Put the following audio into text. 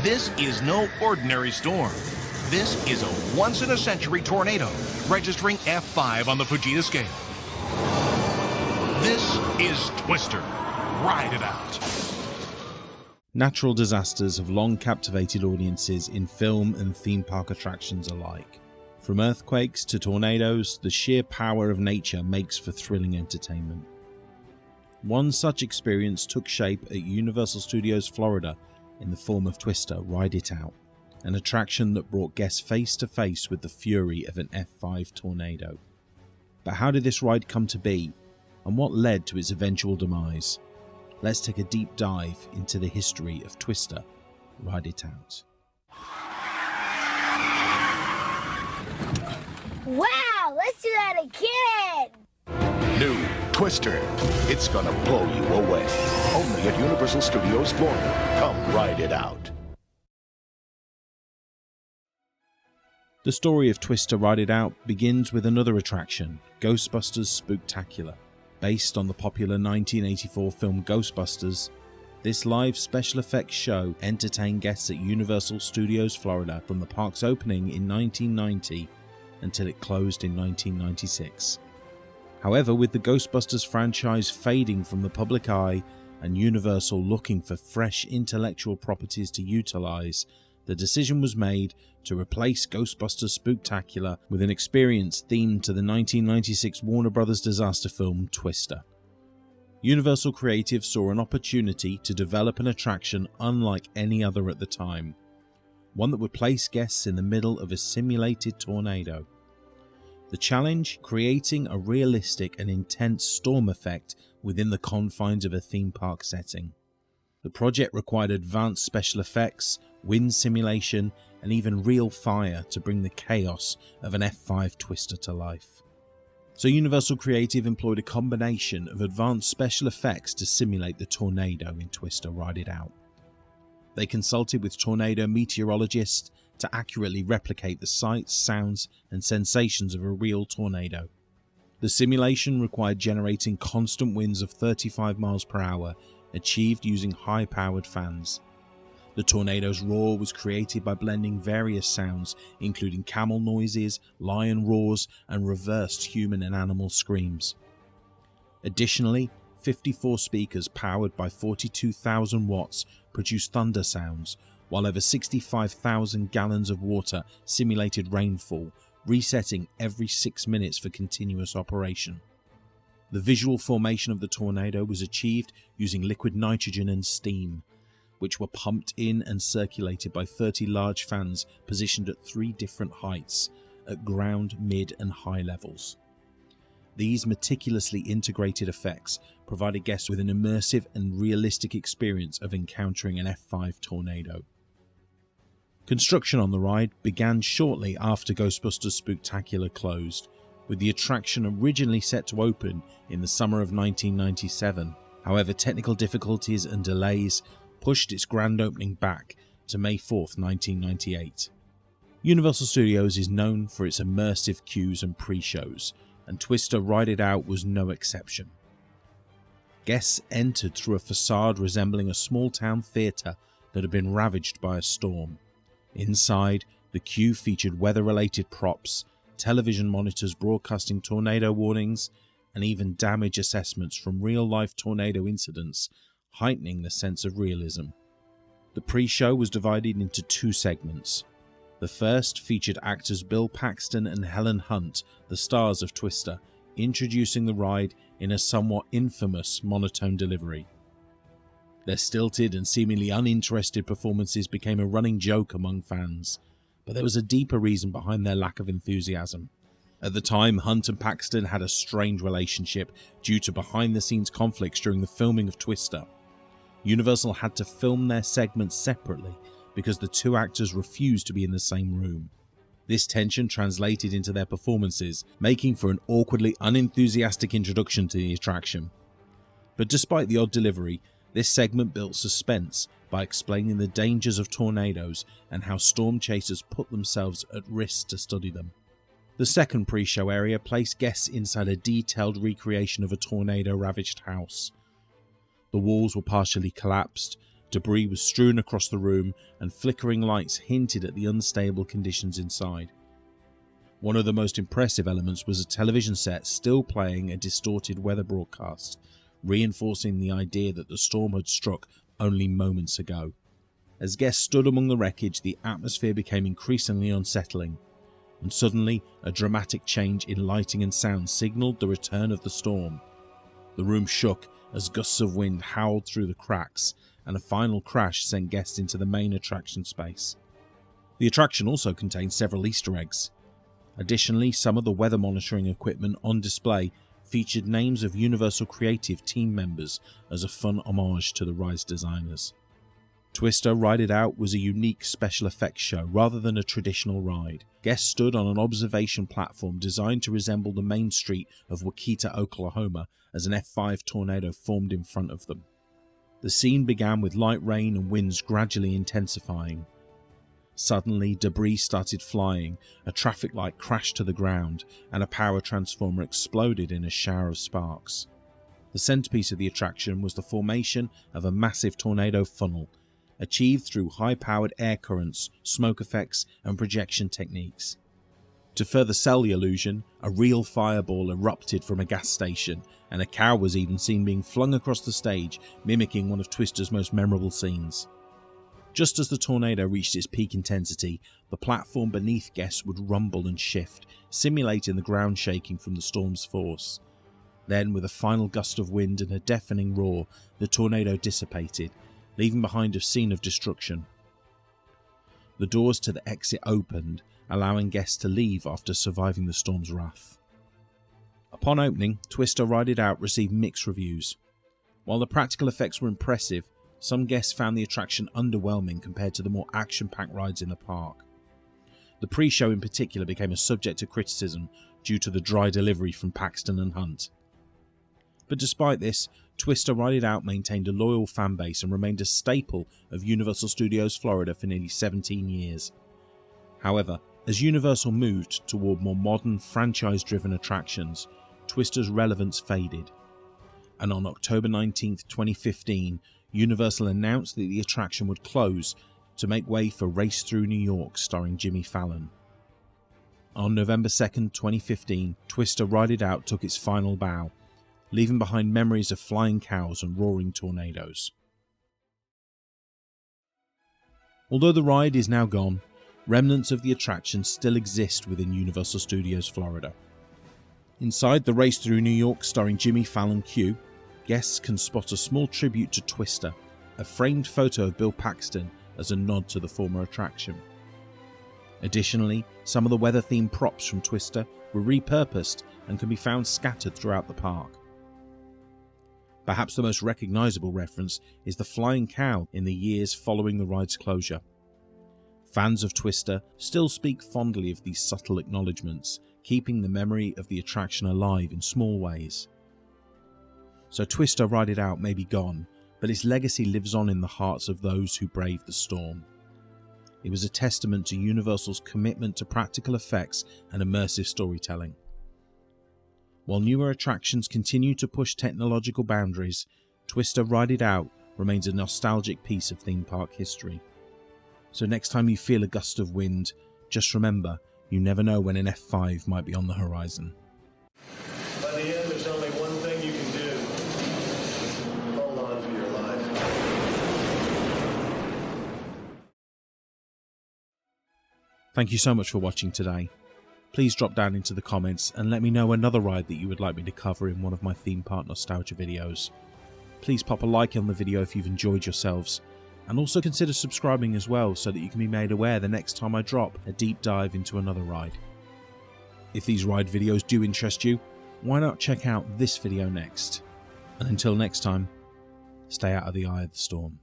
This is no ordinary storm. This is a once-in-a-century tornado, registering F5 on the Fujita scale. This is Twister. Ride it out. Natural disasters have long captivated audiences in film and theme park attractions alike. From earthquakes to tornadoes, the sheer power of nature makes for thrilling entertainment. One such experience took shape at Universal Studios Florida in the form of Twister Ride It Out, an attraction that brought guests face to face with the fury of an F5 tornado. But how did this ride come to be, and what led to its eventual demise? Let's take a deep dive into the history of Twister Ride It Out. Wow, let's do that again! New Twister. It's gonna blow you away. Only at Universal Studios Florida. Come ride it out. The story of Twister Ride It Out begins with another attraction, Ghostbusters Spooktacular. Based on the popular 1984 film Ghostbusters, this live special effects show entertained guests at Universal Studios Florida from the park's opening in 1990 until it closed in 1996. However, with the Ghostbusters franchise fading from the public eye and Universal looking for fresh intellectual properties to utilize, the decision was made to replace Ghostbusters Spooktacular with an experience themed to the 1996 Warner Bros. Disaster film Twister. Universal Creative saw an opportunity to develop an attraction unlike any other at the time, one that would place guests in the middle of a simulated tornado. The challenge? Creating a realistic and intense storm effect within the confines of a theme park setting. The project required advanced special effects, wind simulation, and even real fire to bring the chaos of an F5 Twister to life. So Universal Creative employed a combination of advanced special effects to simulate the tornado in Twister Ride It Out. They consulted with tornado meteorologists to accurately replicate the sights, sounds, and sensations of a real tornado. The simulation required generating constant winds of 35 miles per hour, achieved using high-powered fans. The tornado's roar was created by blending various sounds, including camel noises, lion roars, and reversed human and animal screams. Additionally, 54 speakers powered by 42,000 watts produced thunder sounds, while over 65,000 gallons of water simulated rainfall, resetting every 6 minutes for continuous operation. The visual formation of the tornado was achieved using liquid nitrogen and steam, which were pumped in and circulated by 30 large fans positioned at 3 different heights, at ground, mid and high levels. These meticulously integrated effects provided guests with an immersive and realistic experience of encountering an F5 tornado. Construction on the ride began shortly after Ghostbusters Spooktacular closed, with the attraction originally set to open in the summer of 1997. However, technical difficulties and delays pushed its grand opening back to May 4th, 1998. Universal Studios is known for its immersive queues and pre-shows, and Twister Ride It Out was no exception. Guests entered through a facade resembling a small-town theatre that had been ravaged by a storm. Inside, the queue featured weather-related props, television monitors broadcasting tornado warnings, and even damage assessments from real-life tornado incidents, heightening the sense of realism. The pre-show was divided into 2 segments. The first featured actors Bill Paxton and Helen Hunt, the stars of Twister, introducing the ride in a somewhat infamous monotone delivery. Their stilted and seemingly uninterested performances became a running joke among fans, but there was a deeper reason behind their lack of enthusiasm. At the time, Hunt and Paxton had a strained relationship due to behind-the-scenes conflicts during the filming of Twister. Universal had to film their segments separately because the 2 actors refused to be in the same room. This tension translated into their performances, making for an awkwardly unenthusiastic introduction to the attraction. But despite the odd delivery, this segment built suspense by explaining the dangers of tornadoes and how storm chasers put themselves at risk to study them. The second pre-show area placed guests inside a detailed recreation of a tornado-ravaged house. The walls were partially collapsed, Debris was strewn across the room, and flickering lights hinted at the unstable conditions inside. One of the most impressive elements was a television set still playing a distorted weather broadcast, reinforcing the idea that the storm had struck only moments ago. As guests stood among the wreckage, the atmosphere became increasingly unsettling, and suddenly a dramatic change in lighting and sound signalled the return of the storm. The room shook as gusts of wind howled through the cracks, and a final crash sent guests into the main attraction space. The attraction also contained several Easter eggs. Additionally, some of the weather monitoring equipment on display featured names of Universal Creative team members as a fun homage to the ride's designers. Twister Ride It Out was a unique special effects show rather than a traditional ride. Guests stood on an observation platform designed to resemble the main street of Waukita, Oklahoma, as an F5 tornado formed in front of them. The scene began with light rain and winds gradually intensifying. Suddenly, debris started flying, a traffic light crashed to the ground, and a power transformer exploded in a shower of sparks. The centerpiece of the attraction was the formation of a massive tornado funnel, achieved through high-powered air currents, smoke effects, and projection techniques. To further sell the illusion, a real fireball erupted from a gas station, and a cow was even seen being flung across the stage, mimicking one of Twister's most memorable scenes. Just as the tornado reached its peak intensity, the platform beneath guests would rumble and shift, simulating the ground shaking from the storm's force. Then, with a final gust of wind and a deafening roar, the tornado dissipated, leaving behind a scene of destruction. The doors to the exit opened, allowing guests to leave after surviving the storm's wrath. Upon opening, Twister Ride It Out received mixed reviews. While the practical effects were impressive, some guests found the attraction underwhelming compared to the more action-packed rides in the park. The pre-show in particular became a subject of criticism due to the dry delivery from Paxton and Hunt. But despite this, Twister Ride It Out maintained a loyal fanbase and remained a staple of Universal Studios Florida for nearly 17 years. However, as Universal moved toward more modern, franchise-driven attractions, Twister's relevance faded. And on October 19, 2015, Universal announced that the attraction would close to make way for Race Through New York starring Jimmy Fallon. On November 2, 2015, Twister Ride It Out took its final bow, leaving behind memories of flying cows and roaring tornadoes. Although the ride is now gone, remnants of the attraction still exist within Universal Studios Florida. Inside the Race Through New York starring Jimmy Fallon queue, guests can spot a small tribute to Twister, a framed photo of Bill Paxton as a nod to the former attraction. Additionally, some of the weather-themed props from Twister were repurposed and can be found scattered throughout the park. Perhaps the most recognisable reference is the flying cow in the years following the ride's closure. Fans of Twister still speak fondly of these subtle acknowledgements, keeping the memory of the attraction alive in small ways. So Twister Ride It Out may be gone, but its legacy lives on in the hearts of those who braved the storm. It was a testament to Universal's commitment to practical effects and immersive storytelling. While newer attractions continue to push technological boundaries, Twister Ride It Out remains a nostalgic piece of theme park history. So next time you feel a gust of wind, just remember, you never know when an F5 might be on the horizon. By the end, there's only one thing you can do. Hold on for your life. Thank you so much for watching today. Please drop down into the comments and let me know another ride that you would like me to cover in one of my theme park nostalgia videos. Please pop a like on the video if you've enjoyed yourselves, and also consider subscribing as well so that you can be made aware the next time I drop a deep dive into another ride. If these ride videos do interest you, why not check out this video next? And until next time, stay out of the eye of the storm.